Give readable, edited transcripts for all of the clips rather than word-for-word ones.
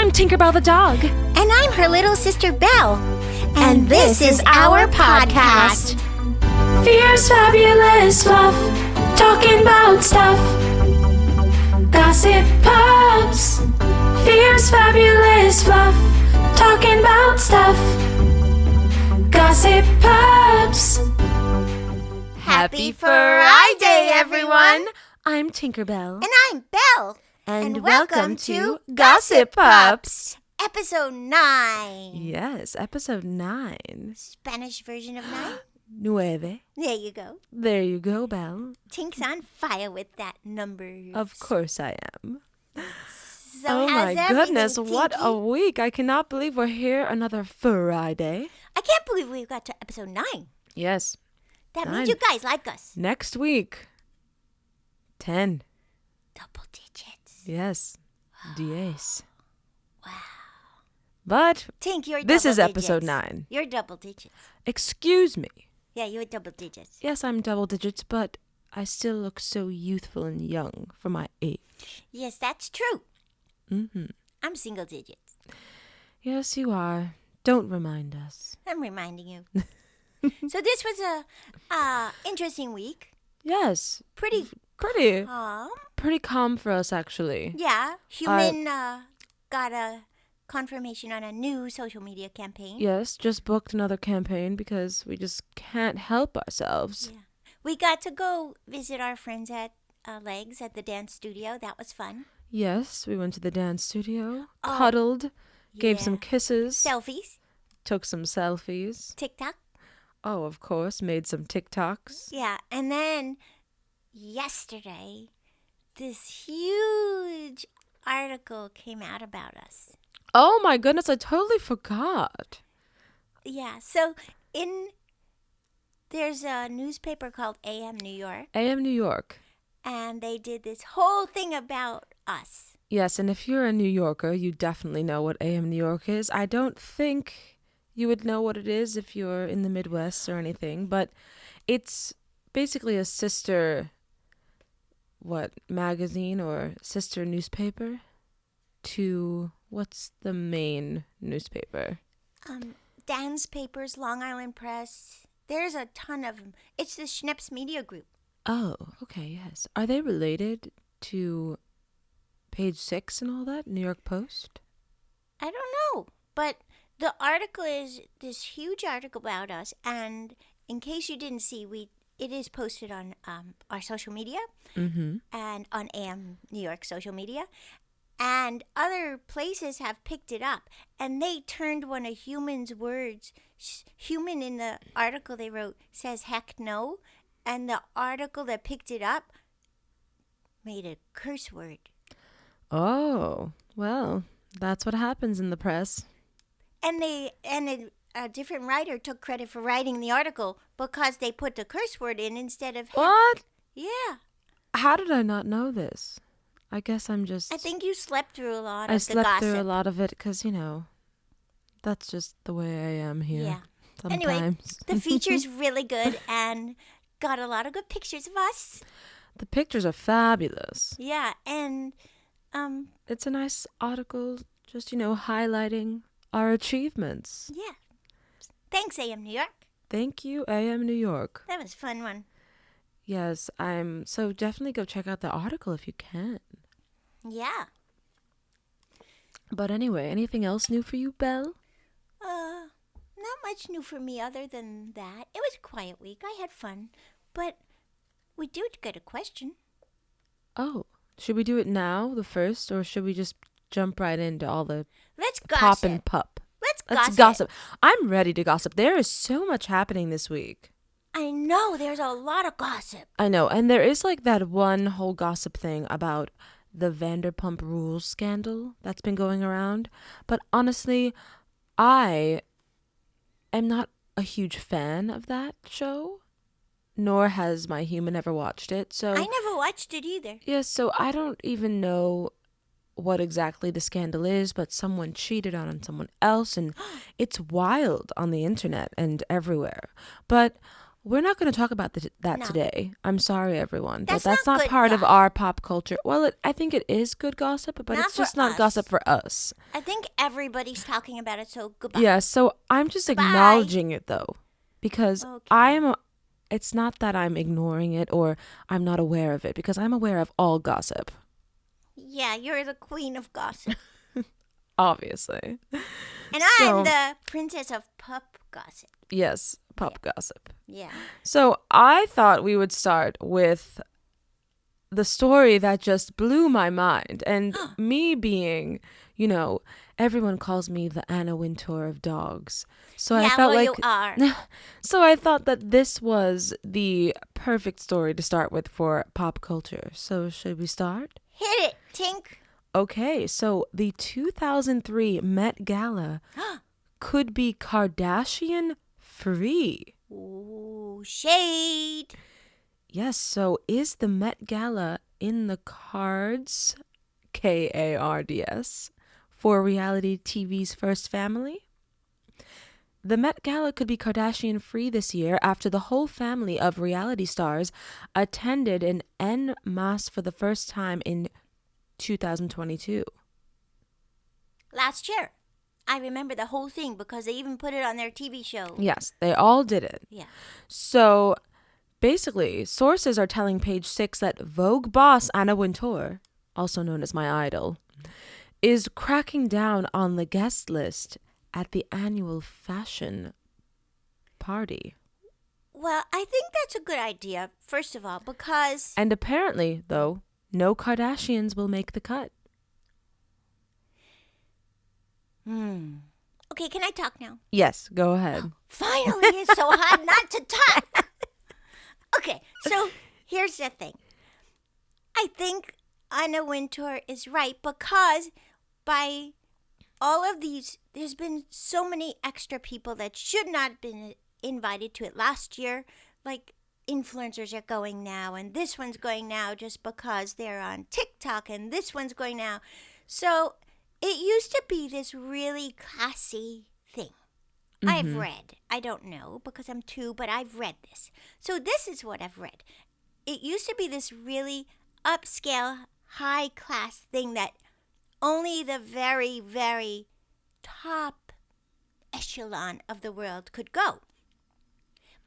I'm Tinkerbelle the dog. And I'm her little sister Belle. And this is our podcast. Fierce, fabulous fluff, talking about stuff. Gossip Pups. Fierce, fabulous fluff, talking about stuff. Gossip Pups. Happy FURiday, everyone. I'm Tinkerbelle. And I'm Belle. And welcome to Gossip Pups. Episode 9. Yes, episode 9. Spanish version of 9. 9. There you go. There you go, Belle. Tink's on fire with that number. Of course I am. So Oh how's my goodness, everything, what Tinky? a week. I cannot believe we're here another FURiday. I can't believe we got to episode 9. Yes, That 9. means you guys like us. next week. 10. Double digits. Yes. 10. Wow. But Tink, you're this double is episode digits. 9. You're double digits. Excuse me. Yeah, you're double digits. Yes, I'm double digits, but I still look so youthful and young for my age. Yes, that's true. Mm-hmm. I'm single digits. Yes, you are. Don't remind us. I'm reminding you. So this was a interesting week. Yes. Pretty Pretty calm. for us, actually. Yeah, Human got a confirmation on a new social media campaign. Yes, just booked another campaign because we just can't help ourselves. Yeah. We got to go visit our friends at Legs at the dance studio. That was fun. Yes, we went to the dance studio, Oh, cuddled, gave yeah. some kisses, Selfies, took some selfies. TikTok. Oh, of course, made some TikToks. Yeah, and then yesterday, this huge article came out about us. Oh my goodness, I totally forgot. Yeah, so there's a newspaper called AM New York, AM New York. and they did this whole thing about us. Yes, and if you're a New Yorker, you definitely know what AM New York is. I don't think you would know what it is if you're in the Midwest or anything, but it's basically a sister, magazine or sister newspaper to, what's the main newspaper? Dan's Papers, Long Island Press. There's a ton of them. It's the Schneps Media Group. Oh, okay, yes. Are they related to Page 6 and all that, New York Post? I don't know, but the article is this huge article about us, and in case you didn't see, it is posted on our social media Mm-hmm. and on AM New York social media, and other places have picked it up, and they turned one of Human's words. Human in the article they wrote says heck no, and the article that picked it up made a curse word. Oh, well, that's what happens in the press. And a different writer took credit for writing the article because they put the curse word in instead of heck. What? Yeah. How did I not know this? I guess I'm just... I think you slept through a lot I of the slept gossip. through a lot of it because, that's just the way I am here. Yeah. Sometimes. Anyway, the feature's really good and got a lot of good pictures of us. The pictures are fabulous. Yeah, and It's a nice article just, highlighting our achievements. yeah. Thanks, AM New York. Thank you, AM New York. That was a fun one. Yes, so definitely go check out the article if you can. Yeah. But anyway, anything else new for you, Belle? Not much new for me other than that. It was a quiet week. I had fun. But we do get a question. Oh, should we do it now, the first, or should we just jump right into all the Let's pop gossip. and pup? Let's gossip. I'm ready to gossip. There is so much happening this week. I know there's a lot of gossip. I know, and there is like that one whole gossip thing about the Vanderpump Rules scandal that's been going around. But honestly, I am not a huge fan of that show, nor has my human ever watched it. So I never watched it either. yes, so I don't even know what exactly the scandal is, but someone cheated on someone else, and it's wild on the internet and everywhere. But we're not going to talk about that No. today. I'm sorry, everyone, but That's that's not not good part of gossip. our pop culture. Well, I think it is good gossip, but Not it's for just not us. gossip for us. I think everybody's talking about it, so goodbye. Yeah, so I'm just Goodbye. acknowledging it, though, because Okay. it's not that I'm ignoring it or I'm not aware of it, because I'm aware of all gossip, Yeah, you're the queen of gossip. obviously. And I'm So, the princess of pup gossip. yes, pop gossip. Yeah. So I thought we would start with the story that just blew my mind. And me being, everyone calls me the Anna Wintour of dogs. So I felt you are. so I thought that this was the perfect story to start with for pop culture. So should we start? Hit it, Tink. Okay, so the 2003 Met Gala could be Kardashian free. Ooh, shade. Yes, so is the Met Gala in the cards, KARDS, for reality TV's first family? The Met Gala could be Kardashian free this year after the whole family of reality stars attended an en masse for the first time in 2022. Last year. I remember the whole thing because they even put it on their TV show. Yes, they all did it. Yeah. So basically, sources are telling Page Six that Vogue boss Anna Wintour, also known as my idol, is cracking down on the guest list at the annual fashion party. Well, I think that's a good idea, first of all, because... And apparently, though, no Kardashians will make the cut. Okay, can I talk now? Yes, go ahead. Finally, it's so hard not to talk. Okay, so here's the thing. I think Anna Wintour is right because by all of these, there's been so many extra people that should not have been invited to it last year. Like influencers are going now, and this one's going now just because they're on TikTok, and this one's going now. So it used to be this really classy thing. I've read. I don't know because I'm 2, but I've read this. So this is what I've read. It used to be this really upscale, high-class thing that only the very, very top echelon of the world could go.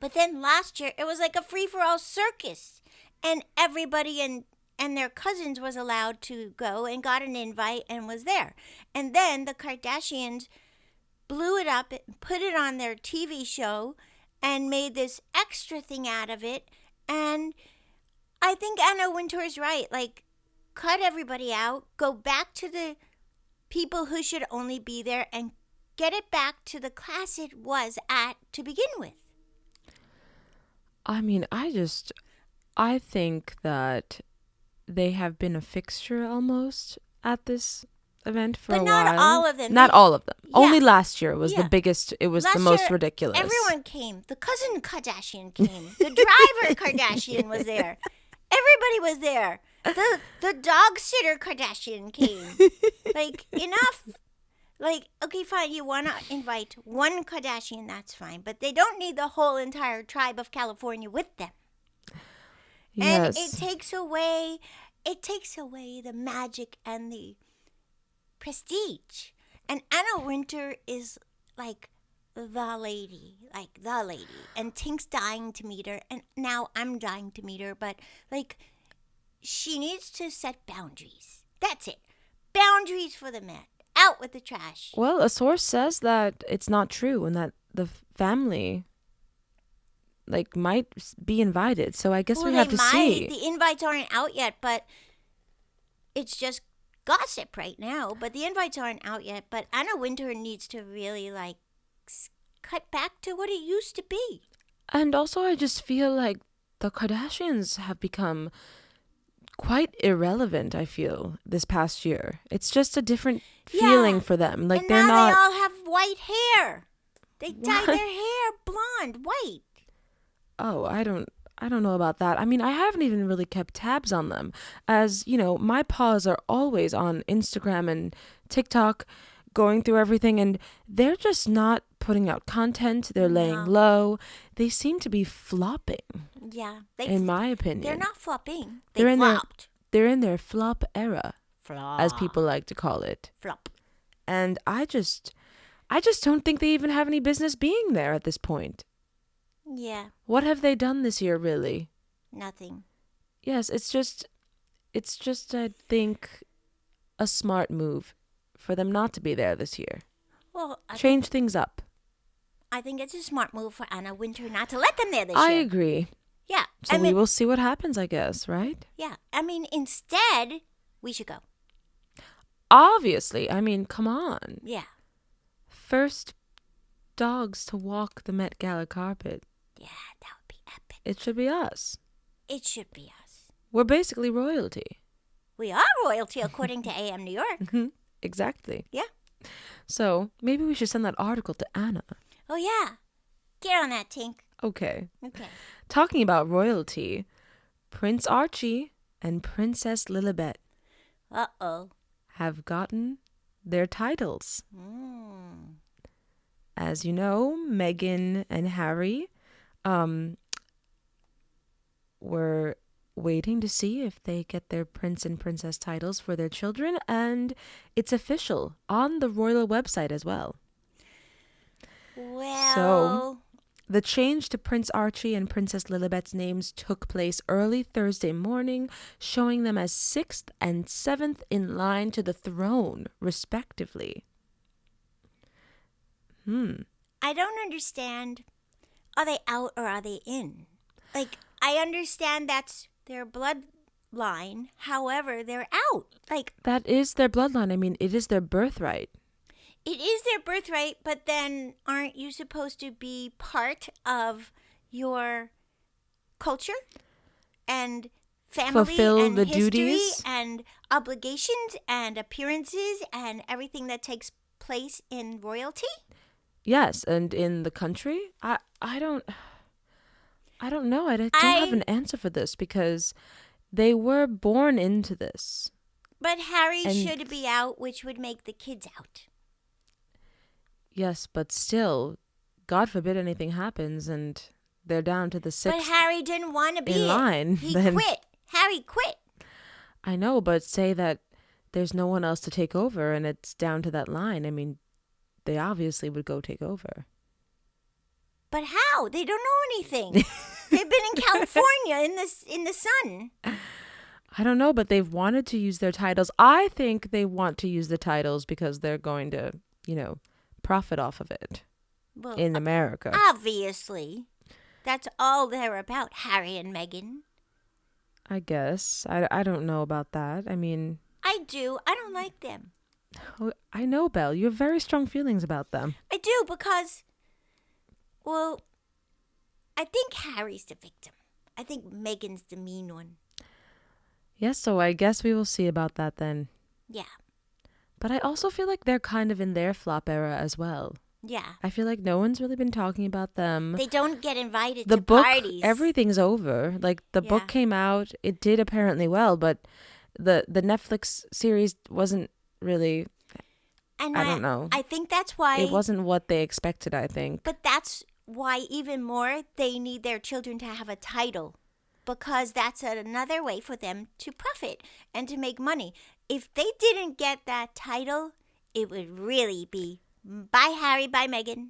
But then last year, it was like a free-for-all circus. And everybody and their cousins was allowed to go and got an invite and was there. And then the Kardashians blew it up, put it on their TV show, and made this extra thing out of it. And I think Anna Wintour's right. Like, cut everybody out, go back to the people who should only be there, and get it back to the class it was at to begin with. I mean, I think that they have been a fixture almost at this event for a while. But not all of them. Not all of them. Yeah. Only last year was Yeah. the biggest. It was Last the most year, ridiculous. Everyone came. The cousin Kardashian came. The driver Kardashian was there. Everybody was there. The dog sitter Kardashian came. Like, enough. Like, okay, fine, you want to invite one Kardashian, that's fine. But they don't need the whole entire tribe of California with them. Yes. And it takes away the magic and the prestige. And Anna Wintour is like the lady. And Tink's dying to meet her. And now I'm dying to meet her. But, like, she needs to set boundaries. That's it. Boundaries for the Met. Out with the trash. Well, a source says that it's not true and that the family might be invited. So I guess we have to see. The invites aren't out yet, but it's just gossip right now. But the invites aren't out yet. But Anna Wintour needs to really cut back to what it used to be. And also, I just feel like the Kardashians have become quite irrelevant, I feel, this past year. It's just a different feeling for them. Like, and they're now not... they all have white hair. They dyed their hair blonde, white. Oh, I don't know about that. I mean, I haven't even really kept tabs on them. As, my paws are always on Instagram and TikTok, going through everything, and they're just not putting out content. They're laying No. low. They seem to be flopping, Yeah. in my opinion. They're not flopping. They're They in flopped. They're in their flop era, Flop. as people like to call it. Flop. And I just don't think they even have any business being there at this point. Yeah. What have they done this year, really? Nothing. Yes, it's just, I think, a smart move for them not to be there this year. Well, Change things up. I think it's a smart move for Anna Wintour not to let them there this I year. agree. Yeah. So we will see what happens, I guess, right? Yeah. I mean, instead, we should go. Obviously. I mean, come on. Yeah. First dogs to walk the Met Gala carpet. Yeah, that would be epic. It should be us. It should be us. We're basically royalty. We are royalty, according to AM New York. Exactly. Yeah. So maybe we should send that article to Anna. Oh, yeah. Get on that, Tink. Okay. Okay. Talking about royalty, Prince Archie and Princess Lilibet Uh-oh. have gotten their titles. As you know, Meghan and Harry were waiting to see if they get their prince and princess titles for their children, and it's official on the royal website as well. Well. So, the change to Prince Archie and Princess Lilibet's names took place early Thursday morning, showing them as 6th and 7th in line to the throne, respectively. I don't understand. Are they out or are they in? Like, I understand that's their bloodline. However, they're out. Like, That is their bloodline. I mean, it is their birthright. it is their birthright, but then aren't you supposed to be part of your culture and family Fulfill and the history duties? and obligations and appearances and everything that takes place in royalty? Yes, and in the country, I don't know. I don't have an answer for this because they were born into this. But Harry And- should be out, which would make the kids out. Yes, but still, God forbid anything happens and they're down to the 6th But Harry didn't want to be in line. He then quit. Harry quit. I know, but say that there's no one else to take over and it's down to that line. I mean, they obviously would go take over. But how? They don't know anything. They've been in California in the sun. I don't know, but they've wanted to use their titles. I think they want to use the titles because they're going to, profit off of it Well, in America. obviously. That's all they're about, Harry and Meghan. I guess. I don't know about that. I mean, I do. I don't like them. I know, Belle. You have very strong feelings about them. I do because, well, I think Harry's the victim. I think Meghan's the mean one. Yes, so I guess we will see about that then. Yeah. But I also feel like they're kind of in their flop era as well. Yeah. I feel like no one's really been talking about them. They don't get invited The to book, parties. everything's over. Like, the Yeah. book came out. It did apparently well, but the Netflix series wasn't really, And I don't know. I think that's why. It wasn't what they expected, I think. But that's why even more they need their children to have a title, because that's another way for them to profit and to make money. If they didn't get that title, it would really be bye Harry, bye Meghan.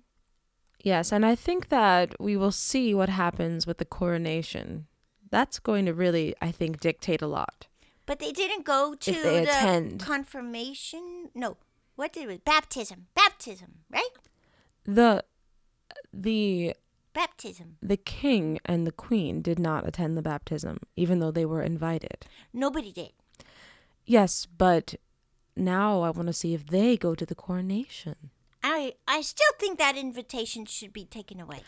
Yes, and I think that we will see what happens with the coronation. That's going to really, I think, dictate a lot. But they didn't go to If they the attend. confirmation. No, what did it was? Baptism, right? The Baptism. king and the queen did not attend the baptism, even though they were invited. Nobody did. Yes, but now I want to see if they go to the coronation. I still think that invitation should be taken away.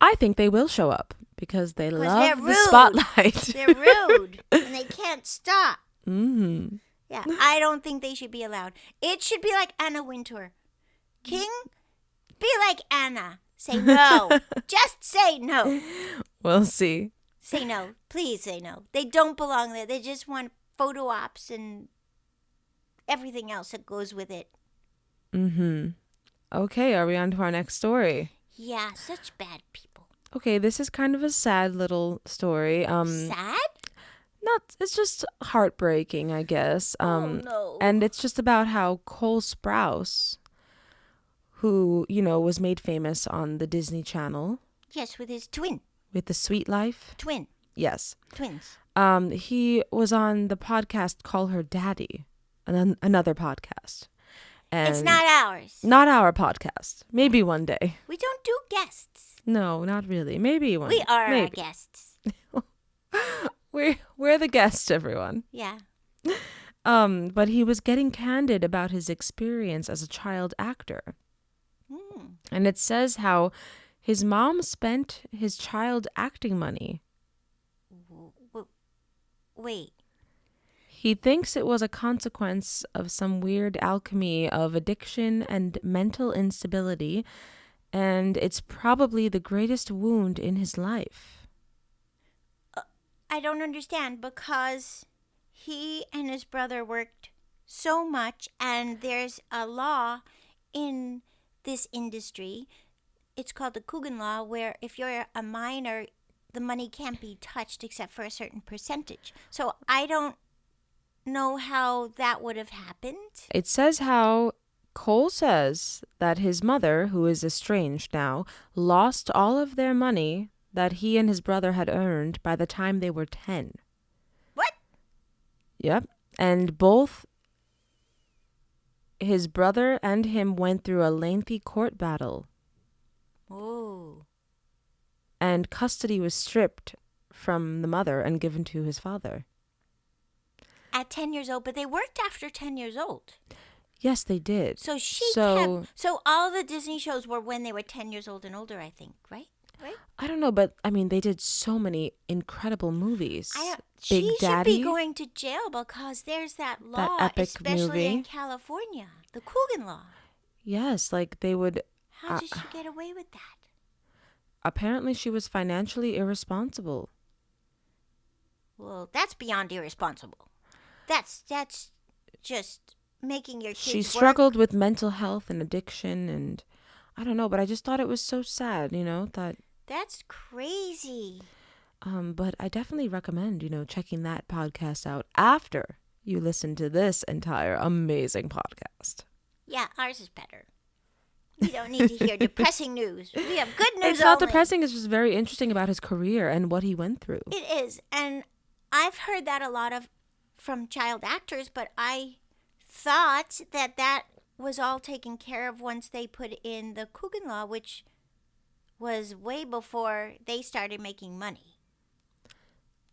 I think they will show up because they 'Cause love they're the rude. spotlight. They're rude and they can't stop. Mm-hmm. Yeah, I don't think they should be allowed. It should be like Anna Wintour. King, be like Anna. Say no. Just say no. We'll see. Say no. Please say no. They don't belong there. They just want photo ops and everything else that goes with it. Mm-hmm. Okay, are we on to our next story? Yeah, such bad people. Okay, this is kind of a sad little story. Sad? It's just heartbreaking, I guess. Oh, no. And it's just about how Cole Sprouse, who, was made famous on the Disney Channel. Yes, with his twin. With The Sweet Life. Twin. Yes. Twins. He was on the podcast Call Her Daddy, another podcast. And it's not ours. Not our podcast. Maybe one day. We don't do guests. No, not really. Maybe one. We are maybe. our guests. We're the guests, everyone. Yeah. But he was getting candid about his experience as a child actor. And it says how his mom spent his child acting money. Wait. He thinks it was a consequence of some weird alchemy of addiction and mental instability, and it's probably the greatest wound in his life. I don't understand, because he and his brother worked so much, and there's a law in this industry. It's called the Coogan Law, where if you're a minor, the money can't be touched except for a certain percentage. So I don't know how that would have happened. It says how Cole says that his mother, who is estranged now, lost all of their money that he and his brother had earned by the time they were 10. What? Yep. And both his brother and him went through a lengthy court battle. Oh. And custody was stripped from the mother and given to his father. At 10 years old, but they worked after 10 years old. Yes, they did. So so all the Disney shows were when they were 10 years old and older, I think, right? Right? I don't know, but I mean, they did so many incredible movies. She should be going to jail because there's that law, epic especially movie in California, the Coogan Law. Yes, like they would. How did she get away with that? Apparently, she was financially irresponsible. Well, that's beyond irresponsible. That's just making your kids She work. struggled with mental health and addiction, and I don't know, but I just thought it was so sad, that. That's crazy. But I definitely recommend, checking that podcast out after you listen to this entire amazing podcast. Yeah, ours is better. We don't need to hear depressing news. We have good news. It's not depressing. It's just very interesting about his career and what he went through. It is. And I've heard that a lot from child actors, but I thought that was all taken care of once they put in the Coogan Law, which was way before they started making money.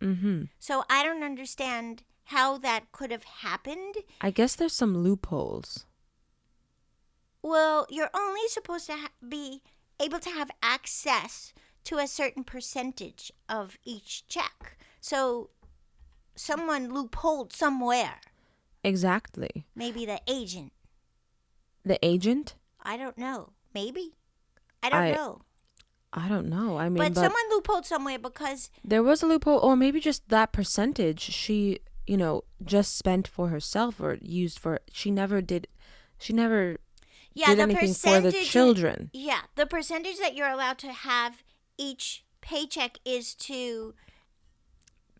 Mm-hmm. So I don't understand how that could have happened. I guess there's some loopholes. Well, you're only supposed to be able to have access to a certain percentage of each check. So someone loopholed somewhere. Exactly. Maybe the agent. The agent? I don't know. Maybe. I don't know. I don't know. I mean, but someone loopholed somewhere because there was a loophole, or maybe just that percentage she, just spent for herself or used for. She never did anything for the children. Yeah, the percentage that you're allowed to have each paycheck is to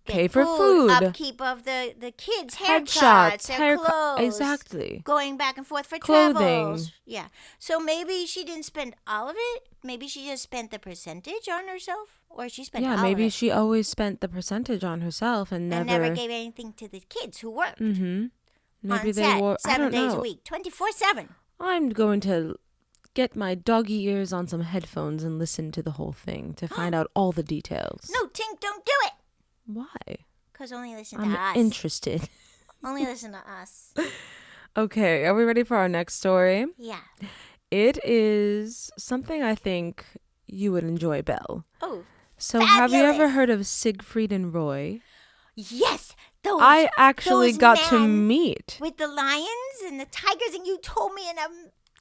pay for food, upkeep of the kids, headshots, their clothes, exactly, going back and forth for clothing. Travels. Yeah, so maybe she didn't spend all of it. Maybe she just spent the percentage on herself, or she spent all of it. Yeah, maybe she always spent the percentage on herself and never gave anything to the kids who worked. Mm-hmm. Maybe on they set, wore 7 days a week, 24/7. I'm going to get my doggy ears on some headphones and listen to the whole thing to find out all the details. No, Tink, don't do it. Why? Because only listen to us. I'm interested. Only listen to us. Okay, are we ready for our next story? Yeah. It is something I think you would enjoy, Belle. Oh, so fabulous. Have you ever heard of Siegfried and Roy? Yes. I actually got to meet. With the lions and the tigers, and you told me, and I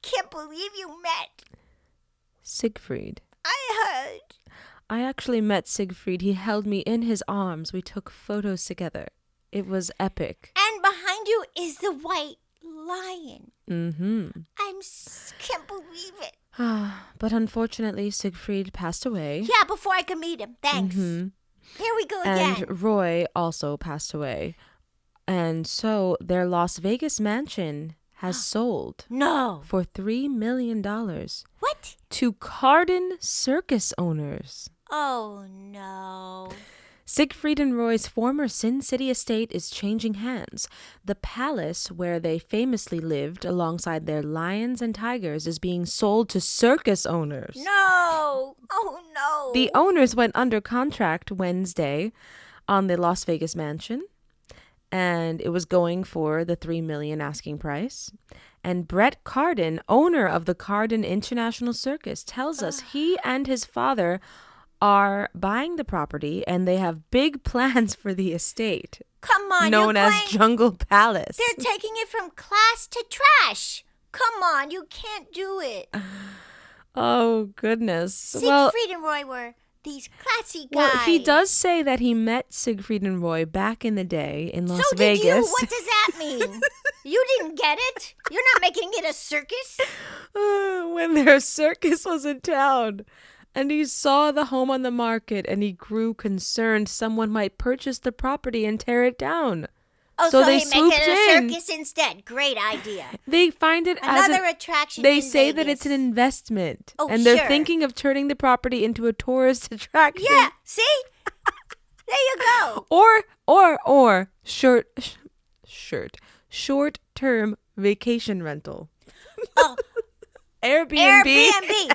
can't believe you met. Siegfried. I heard. I actually met Siegfried. He held me in his arms. We took photos together. It was epic. And behind you is the white lion. Mm-hmm. Can't believe it. But unfortunately, Siegfried passed away. Yeah, before I could meet him. Thanks. Mm-hmm. Here we go again. And Roy also passed away. And so their Las Vegas mansion has sold No. for $3 million What? to Cardin circus owners. Oh, no. Siegfried and Roy's former Sin City estate is changing hands. The palace where they famously lived alongside their lions and tigers is being sold to circus owners. No. Oh, no. The owners went under contract Wednesday on the Las Vegas mansion, and it was going for the $3 million asking price. And Brett Cardin, owner of the Cardin International Circus, tells us he and his father are buying the property and they have big plans for the estate, Come on. known as Jungle Palace. They're taking it from class to trash. Come on. You can't do it. Oh, goodness. Siegfried and Roy were these classy guys. Well, he does say that he met Siegfried and Roy back in the day in Las So Vegas. did you. What does that mean? You didn't get it? You're not making it a circus? When their circus was in town. And he saw the home on the market and he grew concerned someone might purchase the property and tear it down. Oh, So so they he make swooped it a in. circus instead. Great idea. They find it Another as attraction they in say that Vegas. it's an investment. Oh, and they're sure. thinking of turning the property into a tourist attraction. Yeah, see? There you go. Or short-term vacation rental. Oh, Airbnb. Airbnb.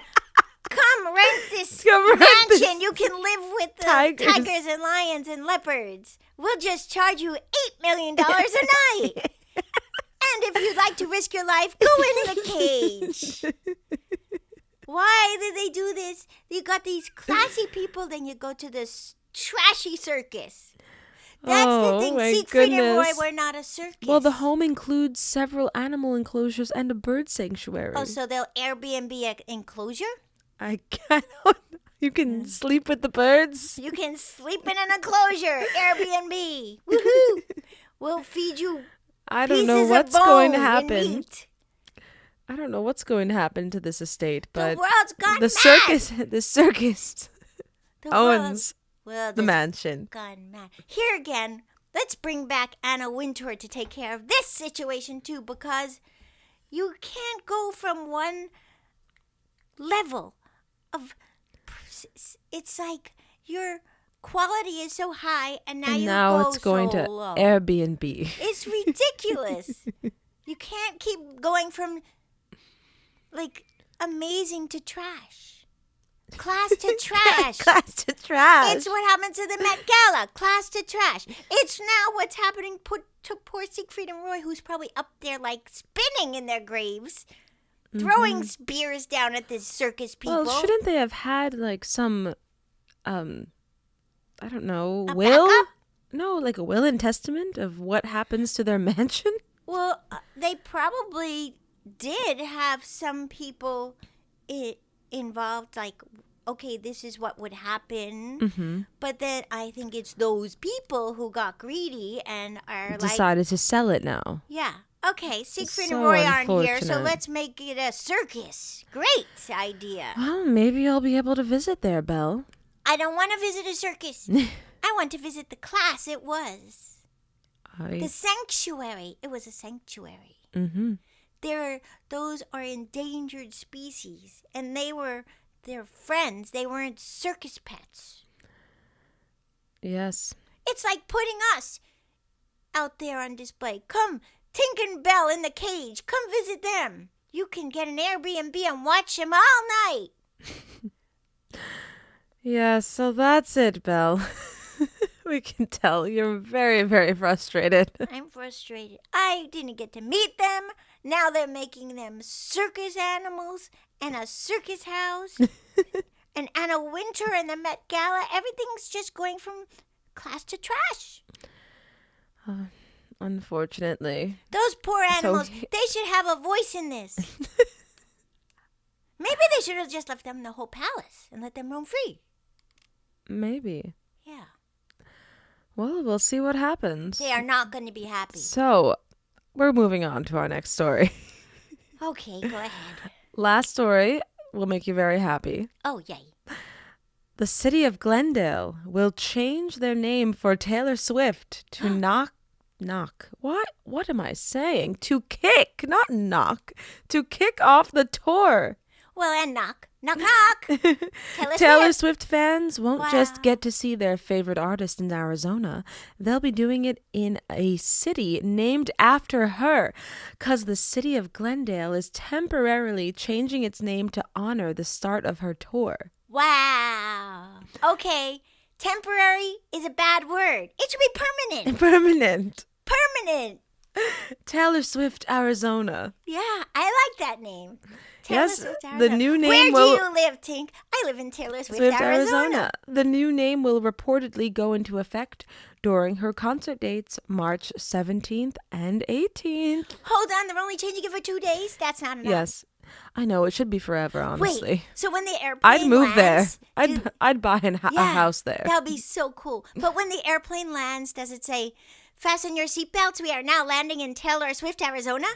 Come rent this Come rent mansion. this You can live with the tigers. tigers and lions and leopards. We'll just charge you $8 million a night. And if you'd like to risk your life, go in the cage. Why did they do this? You got these classy people, then you go to this trashy circus. That's the Oh, thing. my Siegfried and Roy goodness. were not a circus. Well, the home includes several animal enclosures and a bird sanctuary. Oh, so they'll Airbnb an enclosure? I cannot. You can sleep with the birds. You can sleep in an enclosure. Airbnb. Woohoo! We'll feed you I don't pieces know of what's going to bone and happen. meat. I don't know what's going to happen to this estate, but The world's gone the mad. circus The world- owns well, the this mansion. gone mad. Here again, let's bring back Anna Wintour to take care of this situation too, because you can't go from one level of. It's like your quality is so high, and now And you now go it's going so to low. Airbnb. It's ridiculous. You can't keep going from like amazing to trash. Class to trash. Class to trash. It's what happened to the Met Gala. Class to trash. It's now what's happening to poor Siegfried and Roy, who's probably up there like spinning in their graves, throwing spears down at the circus people. Well, shouldn't they have had like some, I don't know, A will? backup? No, like a will and testament of what happens to their mansion? Well, they probably did have some people involved, like, okay, this is what would happen. Mm-hmm. But then I think it's those people who got greedy and are like, Decided to sell it now. yeah, okay, Siegfried and So Roy aren't here, so unfortunate. let's make it a circus. Great idea. Well, maybe I'll be able to visit there, Belle. I don't want to visit a circus. I want to visit the class it was. The sanctuary. It was a sanctuary. Mm-hmm. Those are endangered species, and they're friends. They weren't circus pets. Yes. It's like putting us out there on display. Come, Tinkerbelle in the cage. Come visit them. You can get an Airbnb and watch them all night. Yeah, so that's it, Belle. We can tell you're very, very frustrated. I'm frustrated. I didn't get to meet them. Now they're making them circus animals and a circus house. And Anna Wintour and the Met Gala. Everything's just going from class to trash. Unfortunately. Those poor animals, So- they should have a voice in this. Maybe they should have just left them in the whole palace and let them roam free. Maybe. Yeah. Well, we'll see what happens. They are not going to be happy. So, we're moving on to our next story. Okay, go ahead. Last story will make you very happy. Oh, yay. The city of Glendale will change their name for Taylor Swift to knock. What am I saying? To kick, not knock. To kick off the tour. Well, and knock. Knock, knock. Taylor Swift fans won't Wow. just get to see their favorite artist in Arizona. They'll be doing it in a city named after her, because the city of Glendale is temporarily changing its name to honor the start of her tour. Wow. Okay, temporary is a bad word. It should be permanent. Permanent. Permanent. Taylor Swift, Arizona. Yeah, I like that name. Taylor Yes, Swift, the Arizona. new name Where will... do you live, Tink? I live in Taylor Swift, Swift, Arizona. The new name will reportedly go into effect during her concert dates March 17th and 18th. Hold on, they're only changing it for 2 days? That's not enough. Yes. I know, it should be forever, honestly. Wait, so when the airplane I'd move lands, there. I'd buy a house there. That would be so cool. But when the airplane lands, does it say, fasten your seatbelts, we are now landing in Taylor Swift, Arizona?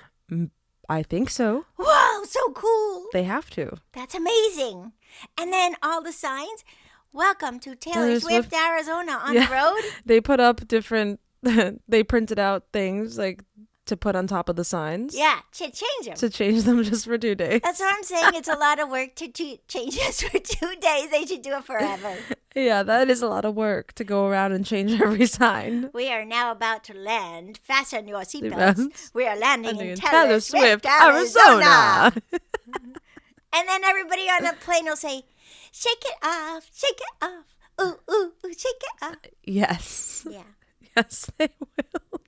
I think so. Whoa, so cool. They have to. That's amazing. And then all the signs, welcome to Taylor Swift, Arizona on the road. They put up different, they printed out things like to put on top of the signs. Yeah, to change them. To change them just for 2 days. That's what I'm saying. It's a lot of work to change this for 2 days. They should do it forever. Yeah, that is a lot of work to go around and change every sign. We are now about to land. Fasten your seatbelts. We are landing in Taylor Swift, Arizona. And then everybody on the plane will say, shake it off, ooh, ooh, ooh, shake it off. Yes. Yeah. Yes, they will.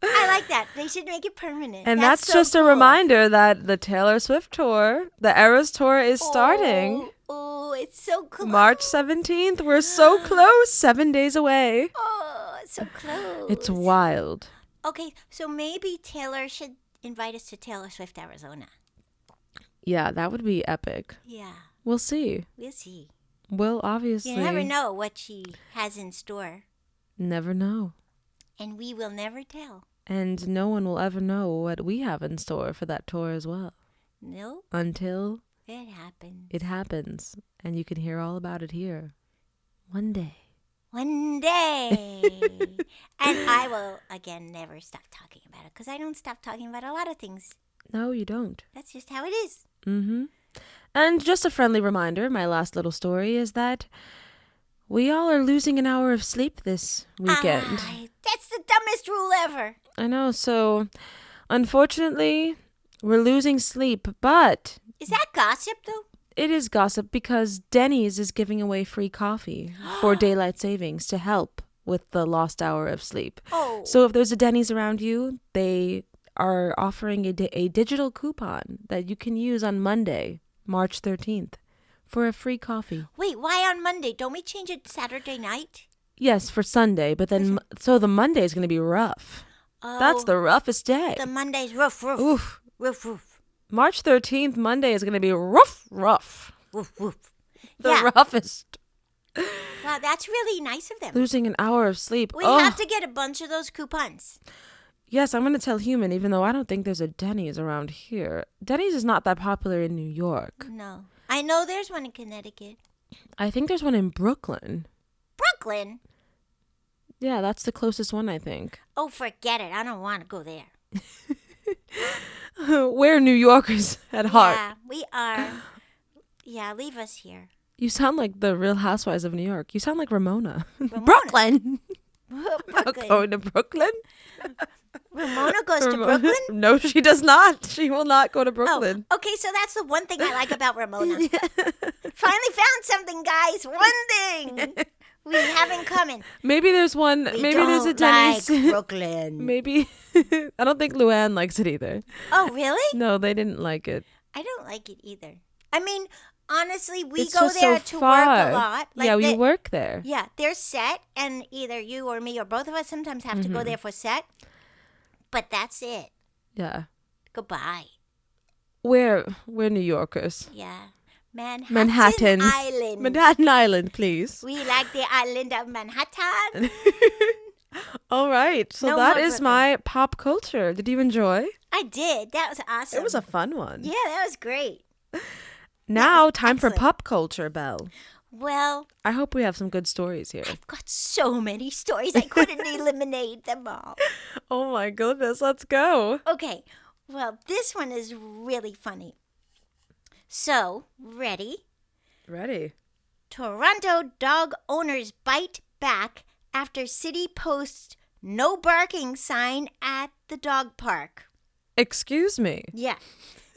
I like that. They should make it permanent. And that's so just cool. a reminder that the Taylor Swift tour, the Eras tour, is starting. Oh, it's so close. March 17th. We're so close. 7 days away. Oh, it's so close. It's wild. Okay, so maybe Taylor should invite us to Taylor Swift, Arizona. Yeah, that would be epic. Yeah. We'll see. We'll see. We'll obviously... You never know what she has in store. Never know. And we will never tell. And no one will ever know what we have in store for that tour as well. No. Until... It happens. It happens. And you can hear all about it here. One day. One day. And I will, again, never stop talking about it. Because I don't stop talking about a lot of things. No, you don't. That's just how it is. Mm-hmm. And just a friendly reminder, my last little story is that we all are losing an hour of sleep this weekend. That's the dumbest rule ever. I know, so unfortunately, we're losing sleep, but... Is that gossip, though? It is gossip because Denny's is giving away free coffee for daylight savings to help with the lost hour of sleep. Oh. So if there's a Denny's around you, they are offering a digital coupon that you can use on Monday, March 13th, for a free coffee. Wait, why on Monday? Don't we change it Saturday night? Yes, for Sunday, but then so the Monday is going to be rough. Oh, That's the roughest day. The Monday's roof. Oof. Roof. March 13th, Monday is going to be rough. Woof. The roughest. Wow, that's really nice of them. Losing an hour of sleep. We have to get a bunch of those coupons. Yes, I'm going to tell Human, even though I don't think there's a Denny's around here. Denny's is not that popular in New York. No. I know there's one in Connecticut. I think there's one in Brooklyn. Brooklyn? Yeah, that's the closest one, I think. Oh, forget it. I don't want to go there. We're New Yorkers at heart. Yeah, we are. Yeah, leave us here. You sound like the Real Housewives of New York. You sound like Ramona. Brooklyn. Brooklyn. Going to Brooklyn? Ramona goes to Brooklyn? No, she does not. She will not go to Brooklyn. Oh, okay, so that's the one thing I like about Ramona. Finally found something, guys. One thing we have in common. Maybe there's one. Maybe there's a Denny's. Like Brooklyn. Maybe. I don't think Luann likes it either. Oh, really? No, they didn't like it. I don't like it either. I mean, honestly, we It's go just there so to far. work a lot. Yeah, we work there. Yeah, they're set, and either you or me or both of us sometimes have to go there for set. But that's it. Yeah. Goodbye. We're New Yorkers. Yeah. Manhattan Island. Manhattan Island, please. We like the island of Manhattan. All right. So No that more is Brooklyn. my pop culture. Did you enjoy? I did. That was awesome. It was a fun one. Yeah, that was great. Now, time excellent. for pop culture, Belle. Well, I hope we have some good stories here. I've got so many stories. I couldn't eliminate them all. Oh my goodness, let's go. Okay. Well, this one is really funny. So, ready? Ready. Toronto dog owners bite back after city posts no barking sign at the dog park. Excuse me. Yeah.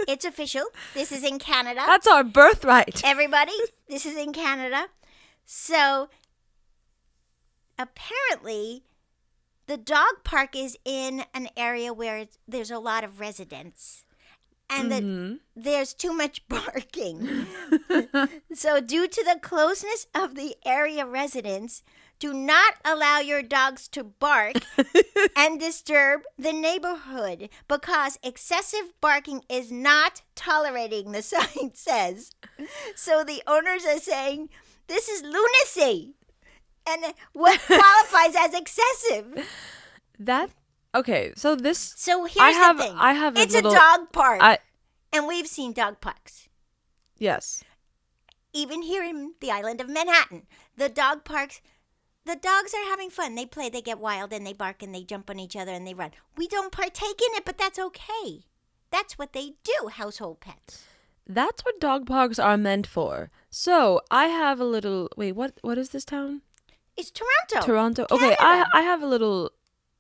It's official. This is in Canada. That's our birthright. Everybody, this is in Canada. So, apparently, the dog park is in an area where there's a lot of residents. And there's too much barking. So, due to the closeness of the area residents, do not allow your dogs to bark and disturb the neighborhood because excessive barking is not tolerating, the sign says. So, the owners are saying this is lunacy. And what qualifies as excessive? Okay, so this. So here's the thing. I have it's a dog park. And we've seen dog parks. Yes. Even here in the island of Manhattan. The dog parks, the dogs are having fun. They play, they get wild, and they bark, and they jump on each other, and they run. We don't partake in it, but that's okay. That's what they do, household pets. That's what dog parks are meant for. So, I have a little. Wait, what is this town? It's Toronto. Toronto. Canada. Okay, I have a little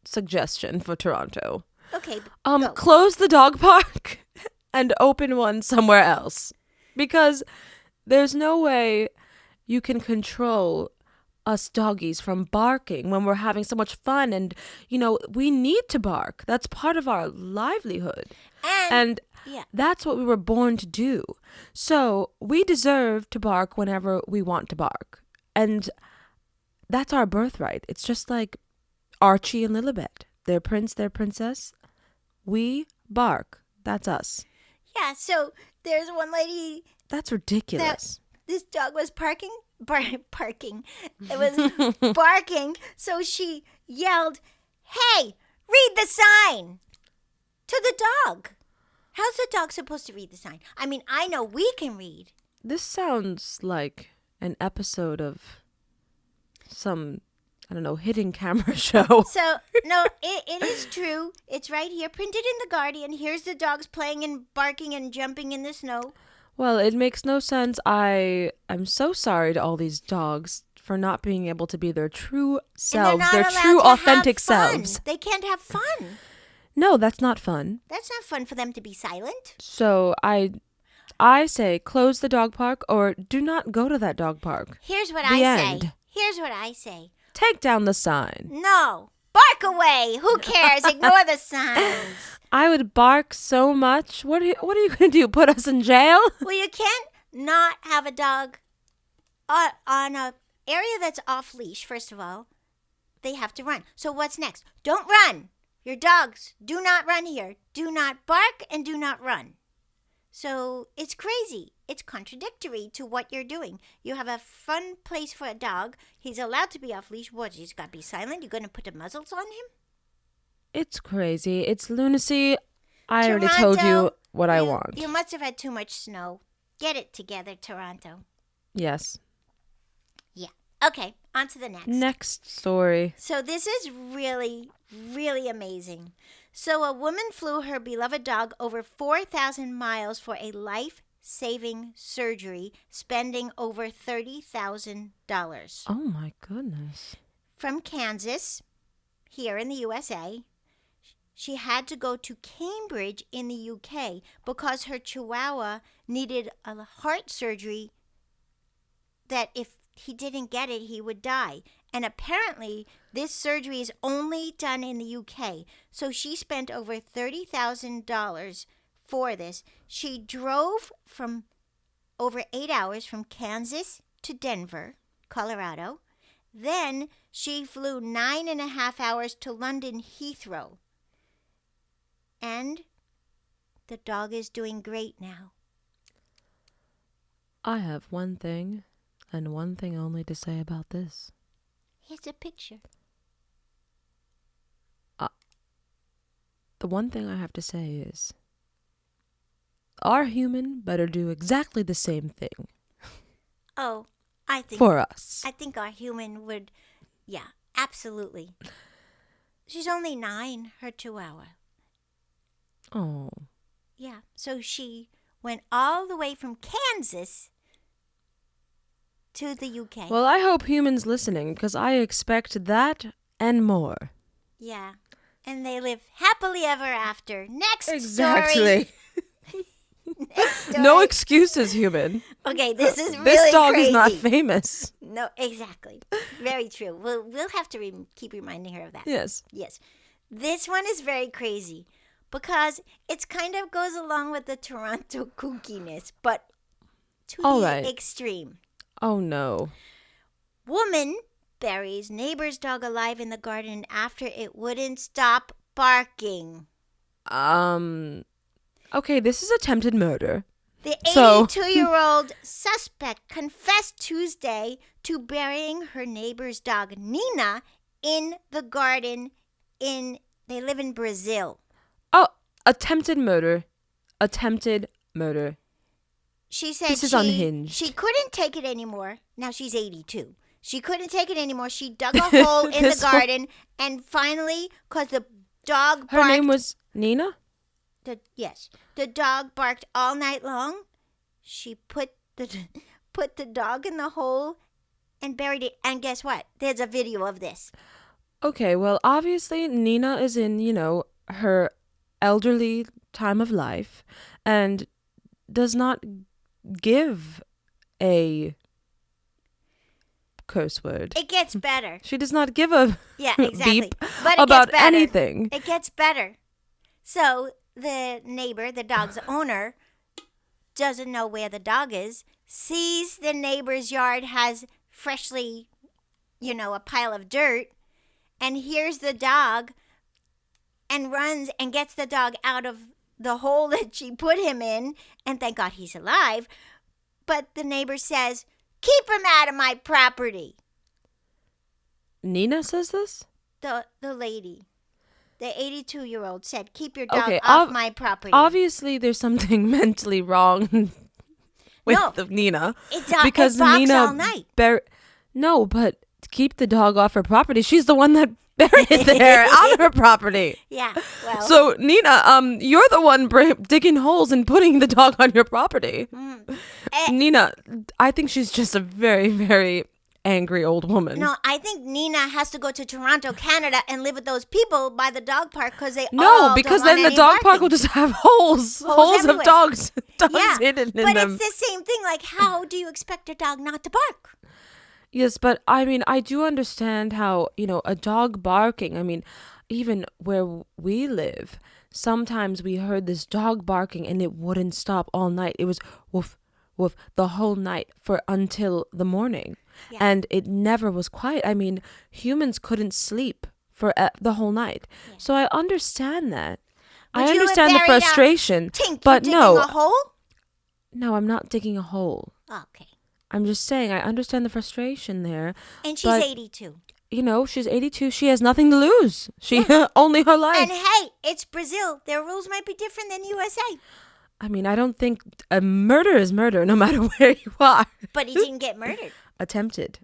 suggestion for Toronto. Okay. Go. Close the dog park and open one somewhere else. Because there's no way you can control us doggies from barking when we're having so much fun. And, we need to bark. That's part of our livelihood. And that's what we were born to do. So we deserve to bark whenever we want to bark. And that's our birthright. It's just like Archie and Lilibet. Their prince, their princess. We bark. That's us. Yeah, so there's one lady. That's ridiculous. This dog was parking. It was barking. So she yelled, "Hey, read the sign!" to the dog. How's the dog supposed to read the sign? I mean, I know we can read. This sounds like an episode of some, I don't know, hidden camera show. So, no, it is true. It's right here, printed in The Guardian. Here's the dogs playing and barking and jumping in the snow. Well, it makes no sense. I'm so sorry to all these dogs for not being able to be their true selves, their true authentic selves. They can't have fun. No, that's not fun. That's not fun for them to be silent. So I say close the dog park or do not go to that dog park. Here's what The I end. say. Here's what I say. Take down the sign. No. Bark away. Who cares? Ignore the signs. I would bark so much. What are you going to do? Put us in jail? Well, you can't not have a dog on a area that's off leash, first of all. They have to run. So what's next? Don't run. Your dogs do not run here. Do not bark and do not run. So it's crazy. It's contradictory to what you're doing. You have a fun place for a dog. He's allowed to be off leash. What? He's got to be silent? You're going to put the muzzles on him? It's crazy. It's lunacy. I already told you what I want. You must have had too much snow. Get it together, Toronto. Yes. Yeah. Okay, on to the next. Next story. So this is really, really amazing. So a woman flew her beloved dog over 4,000 miles for a life-saving surgery, spending over $30,000. Oh, my goodness. From Kansas, here in the USA, she had to go to Cambridge in the UK because her Chihuahua needed a heart surgery that if he didn't get it, he would die. And apparently, this surgery is only done in the UK. So she spent over $30,000 for this. She drove from over 8 hours from Kansas to Denver, Colorado. Then she flew 9.5 hours to London Heathrow. And the dog is doing great now. I have one thing and one thing only to say about this. Here's a picture. the one thing I have to say is our human better do exactly the same thing Oh, I think for us. I think our human would, yeah, absolutely. She's only 9, her chihuahua. Oh. Yeah, so she went all the way from Kansas to the UK. Well, I hope humans listening, because I expect that and more. Yeah, and they live happily ever after. Next story. Exactly. Next story. No excuses, human. Okay, this is really This dog crazy. is not famous. No, exactly. Very true. We'll have to keep reminding her of that. Yes. Yes. This one is very crazy because it kind of goes along with the Toronto kookiness, but to All the right. extreme. Oh, no. Woman buries neighbor's dog alive in the garden after it wouldn't stop barking. Okay, this is attempted murder. The So- 82-year-old suspect confessed Tuesday to burying her neighbor's dog, Nina, in the garden they live in Brazil. Oh, attempted murder. Attempted murder. She said This is unhinged. she couldn't take it anymore. Now she's 82. She couldn't take it anymore. She dug a hole in the This one- garden and finally, because the dog barked. Her name was Nina? The dog barked all night long. She put the dog in the hole and buried it. And guess what? There's a video of this. Okay, well, obviously Nina is in, her elderly time of life and does not give a curse word. It gets better. She does not give a Yeah, exactly. beep But it about gets better. anything. It gets better. So the neighbor, the dog's owner, doesn't know where the dog is, sees the neighbor's yard has freshly, a pile of dirt, and hears the dog and runs and gets the dog out of the hole that she put him in, and thank God he's alive. But the neighbor says, "Keep him out of my property." Nina says this? The lady, the 82-year-old said, "Keep your dog Okay, off my property." Obviously, there's something mentally wrong with No. Nina. It because barks Nina all night. No, but keep the dog off her property. She's the one that buried it there on her property. Yeah, well. So Nina, you're the one digging holes and putting the dog on your property. Nina, I think she's just a very, very angry old woman. No, I think Nina has to go to Toronto, Canada, and live with those people by the dog park because they all because don't want then the any dog park barking. will just have holes everywhere. of dogs Yeah, hidden in but them. it's the same thing. Like, how do you expect a dog not to bark? Yes, but I mean, I do understand how, a dog barking, I mean, even where we live, sometimes we heard this dog barking and it wouldn't stop all night. It was woof, woof the whole night until the morning. Yeah. And it never was quiet. I mean, humans couldn't sleep for the whole night. Yeah. So I understand that. Would I you have understand the buried frustration. Tink, but you no. digging a hole? No, I'm not digging a hole. Okay. I'm just saying I understand the frustration there. And she's 82. She's 82. She has nothing to lose. She only her life. And hey, it's Brazil. Their rules might be different than USA. I mean, I don't think a murder is murder no matter where you are. But he didn't get murdered. Attempted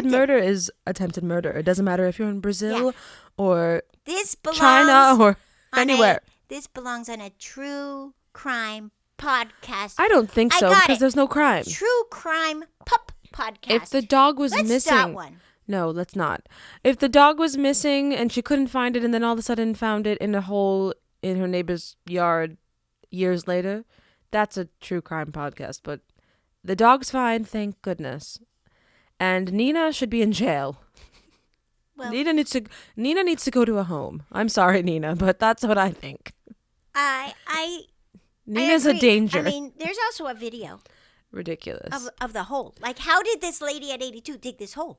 murder is attempted murder. It doesn't matter if you're in Brazil or This belongs China or on anywhere. This belongs on a true crime podcast. I don't think so because there's no crime. True crime pup podcast. If the dog was Let's missing, start one. No, let's not. If the dog was missing and she couldn't find it and then all of a sudden found it in a hole in her neighbor's yard years later, that's a true crime podcast. But the dog's fine, thank goodness. And Nina should be in jail. Well, Nina needs to go to a home. I'm sorry, Nina, but that's what I think. Nina's I a agree. danger. I mean, there's also a video Ridiculous. of the hole. Like, how did this lady at 82 dig this hole?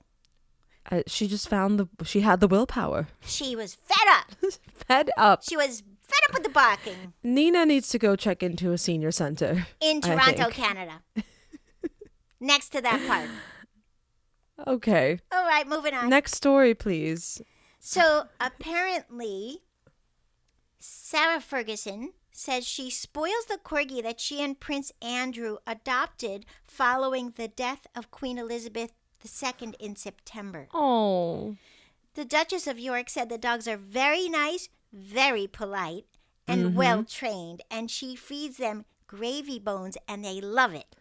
She just she had the willpower. She was fed up. Fed up. She was fed up with the barking. Nina needs to go check into a senior center. In I Toronto, think. Canada. Next to that park. Okay. All right, moving on. Next story, please. So apparently, Sarah Ferguson says she spoils the corgi that she and Prince Andrew adopted following the death of Queen Elizabeth II in September. Oh. The Duchess of York said the dogs are very nice, very polite, and well trained, and she feeds them gravy bones, and they love it.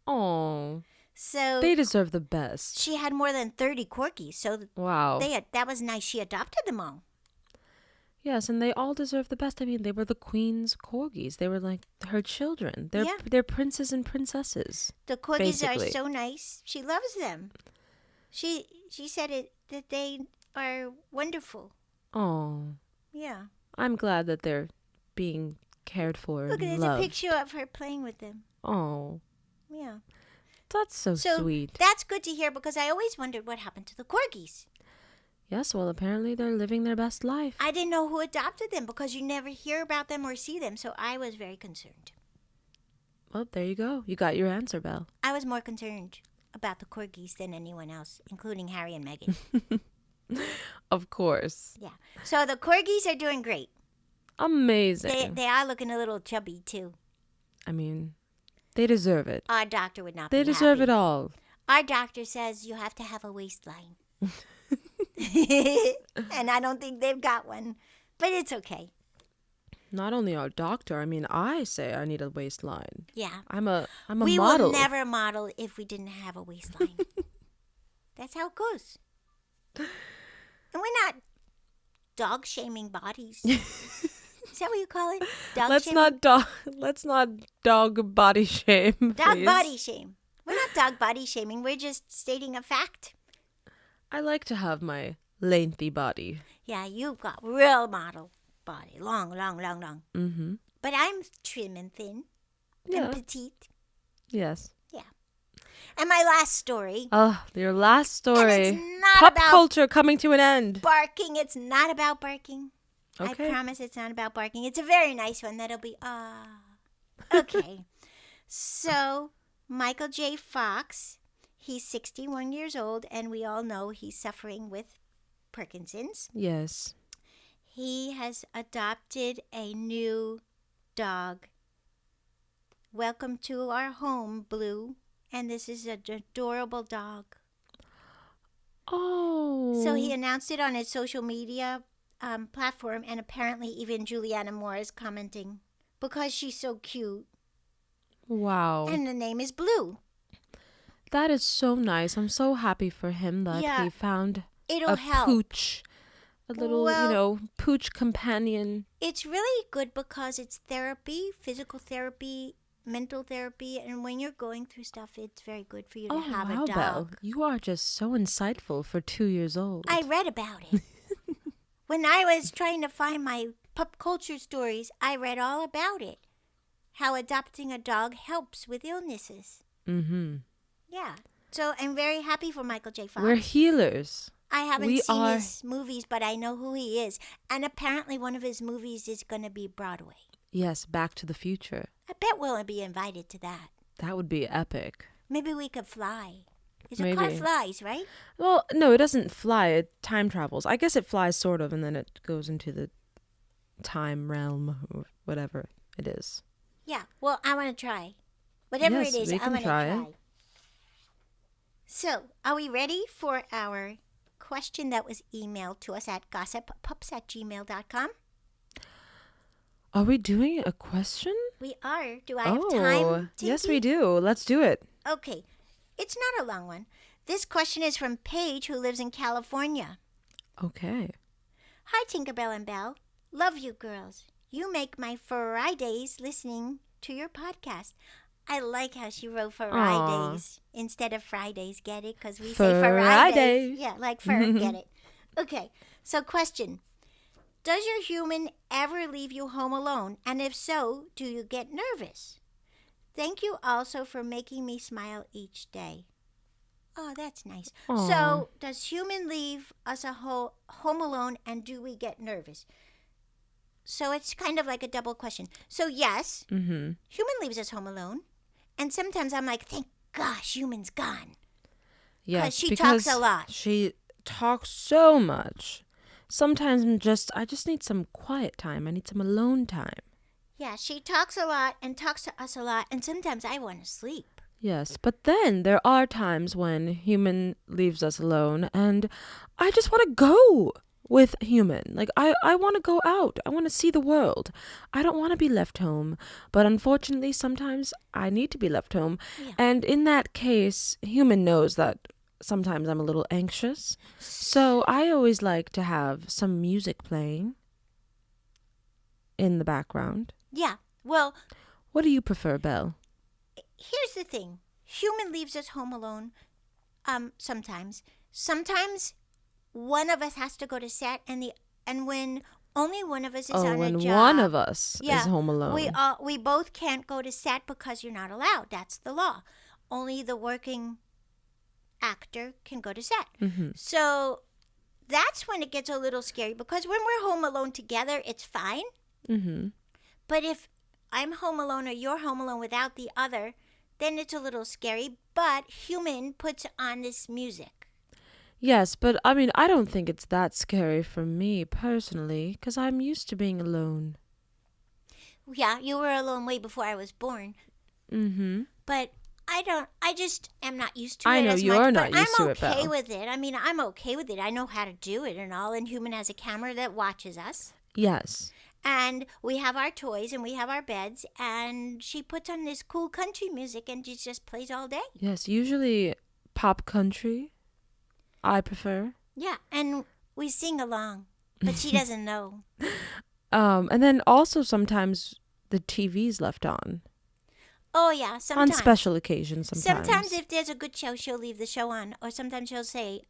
Oh. So They deserve the best. she had more than 30 corgis, so Wow. that was nice. She adopted them all. Yes, and they all deserve the best. I mean, they were the queen's corgis. They were like her children. They're princes and princesses. The corgis basically. are so nice. She loves them. She said that they are wonderful. Oh. Yeah. I'm glad that they're being cared for Look, and there's loved. a picture of her playing with them. Oh. Yeah. That's so sweet. That's good to hear because I always wondered what happened to the corgis. Yes, well, apparently they're living their best life. I didn't know who adopted them because you never hear about them or see them, so I was very concerned. Well, there you go. You got your answer, Belle. I was more concerned about the corgis than anyone else, including Harry and Meghan. Of course. Yeah. So the corgis are doing great. Amazing. They are looking a little chubby, too. I mean, they deserve it. Our doctor would not They be deserve happy. it all. Our doctor says you have to have a waistline. And I don't think they've got one. But it's okay. Not only our doctor, I mean, I say I need a waistline. Yeah. I'm a We model. will never model if we didn't have a waistline. That's how it goes. And we're not dog shaming bodies. Is that what you call it? Dog shaming? Let's not dog body shame. Dog please. body shame. We're not dog body shaming. We're just stating a fact. I like to have my lengthy body. Yeah, you've got real model body. Long. Mm-hmm. But I'm trim and thin Yeah. and petite. Yes. Yeah. And my last story. Oh, your last story. And it's not Pop about culture coming to an end. barking. It's not about barking. Okay. I promise it's not about barking. It's a very nice one that'll be, Okay. So, Michael J. Fox, he's 61 years old, and we all know he's suffering with Parkinson's. Yes. He has adopted a new dog. Welcome to our home, Blue. And this is an adorable dog. Oh. So he announced it on his social media platform, and apparently even Juliana Moore is commenting because she's so cute. Wow. And the name is Blue. That is so nice. I'm so happy for him that he found It'll a help. pooch. A little, pooch companion. It's really good because it's therapy, physical therapy, mental therapy, and when you're going through stuff, it's very good for you to have a dog. Belle. You are just so insightful for 2 years old. I read about it. When I was trying to find my pop culture stories, I read all about it. How adopting a dog helps with illnesses. Mm-hmm. Yeah. So I'm very happy for Michael J. Fox. We're healers. I haven't seen his movies, but I know who he is. And apparently one of his movies is going to be Broadway. Yes, Back to the Future. I bet we'll be invited to that. That would be epic. Maybe we could fly. Is Maybe. a car flies, right? Well, no, it doesn't fly. It time travels. I guess it flies sort of, and then it goes into the time realm or whatever it is. Yeah. Well, I want to try. Whatever Yes, it is, we I can want to try try. it. So, are we ready for our question that was emailed to us at gossippups@gmail.com? Are we doing a question? We are. Do I have time? Yes, Tinky? we do. Let's do it. Okay. It's not a long one. This question is from Paige, who lives in California. Okay. Hi, Tinkerbelle and Belle. Love you girls. You make my FURidays listening to your podcast. I like how she wrote FURidays instead of Fridays. Get it? Because we say FURidays. FURidays. Yeah, like fur. Get it? Okay. So question. Does your human ever leave you home alone? And if so, do you get nervous? Thank you also for making me smile each day. Oh, that's nice. Aw. So, does human leave us home alone, and do we get nervous? So it's kind of like a double question. So yes, human leaves us home alone, and sometimes I'm like, thank gosh, human's gone. Yes, she talks a lot. She talks so much. sometimes I just need some quiet time. I need some alone time. Yeah, she talks a lot and talks to us a lot, and sometimes I want to sleep. Yes, but then there are times when human leaves us alone and I just want to go with human. Like I want to go out. I want to see the world. I don't want to be left home. But unfortunately, sometimes I need to be left home. Yeah. And in that case, human knows that sometimes I'm a little anxious. So I always like to have some music playing in the background. Yeah, well, What do you prefer, Belle? here's the thing. Human leaves us home alone sometimes. Sometimes one of us has to go to set, and when only one of us is on a when job. one of us Yeah, is home alone. we both can't go to set because you're not allowed. That's the law. Only the working actor can go to set. Mm-hmm. So that's when it gets a little scary, because when we're home alone together, it's fine. Mm-hmm. But if I'm home alone or you're home alone without the other, then it's a little scary. But human puts on this music. Yes, but I mean, I don't think it's that scary for me personally, because I'm used to being alone. Yeah, you were alone way before I was born. Mm-hmm. But I just am not used to it. I know as you're much, not but used to it, I'm okay Belle. with it. I mean, I'm okay with it. I know how to do it and all. And human has a camera that watches us. Yes. And we have our toys and we have our beds. And she puts on this cool country music and she just plays all day. Yes, usually pop country, I prefer. Yeah, and we sing along. But she doesn't know. And then also sometimes the TV's left on. Oh, yeah, sometimes. On special occasions sometimes. Sometimes if there's a good show, she'll leave the show on. Or sometimes she'll say,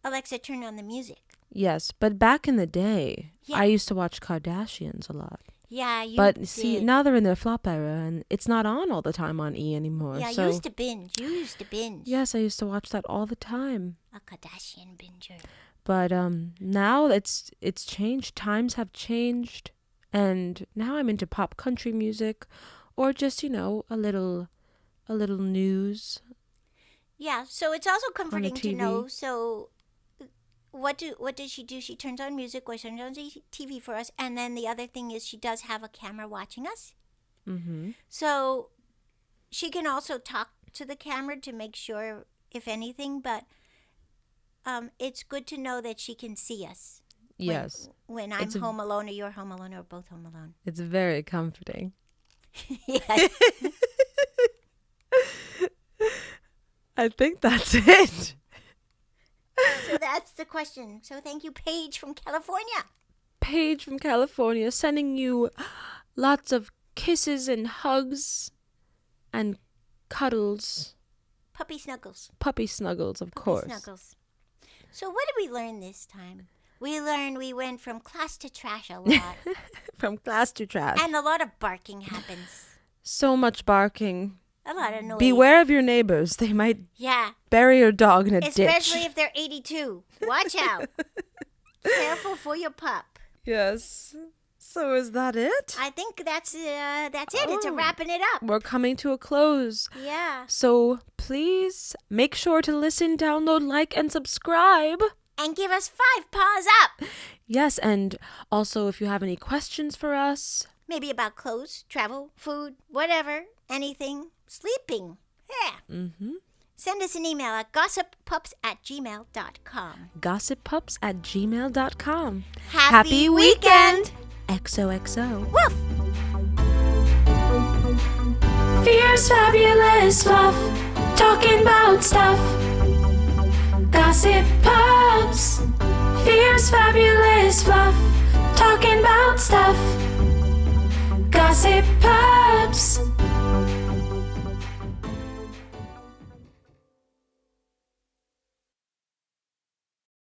Alexa, turn on the music. Yes, but back in the day, Yeah. I used to watch Kardashians a lot. Yeah, you But did. see, now they're in their flop era, and it's not on all the time on E anymore. Yeah, so you used to binge. yes, I used to watch that all the time. A Kardashian binger. But now it's changed. Times have changed, and now I'm into pop country music, or just a little news. Yeah, so it's also comforting to TV. know. So what does she do? She turns on music or turns on TV for us, and then the other thing is she does have a camera watching us. Mm-hmm. So she can also talk to the camera to make sure, if anything, but it's good to know that she can see us. Yes, When I'm home alone or you're home alone or both home alone. it's very comforting. Yeah. I think that's it. So that's the question. So thank you, Paige from California. Paige from California sending you lots of kisses and hugs and cuddles. Puppy snuggles. Puppy snuggles, of course. Snuggles. So what did we learn this time? We learned we went from class to trash a lot. From class to trash. And a lot of barking happens. So much barking. A lot of noise. Beware of your neighbors. They might Yeah. bury your dog in a Especially ditch. if they're 82. Watch out. Careful for your pup. Yes. So is that it? I think that's it. It's a Oh. wrapping it up. We're coming to a close. Yeah. So please make sure to listen, download, like, and subscribe. And give us 5 paws up. Yes, and also if you have any questions for us, Maybe about clothes, travel, food, whatever, anything. Sleeping. Yeah. Send us an email at gossippups@gmail.com. gossippups@gmail.com. Happy weekend! XOXO. Woof! Fierce, fabulous fluff, talking about stuff. Gossip Pups. Fierce, fabulous fluff, talking about stuff. Gossip Pups.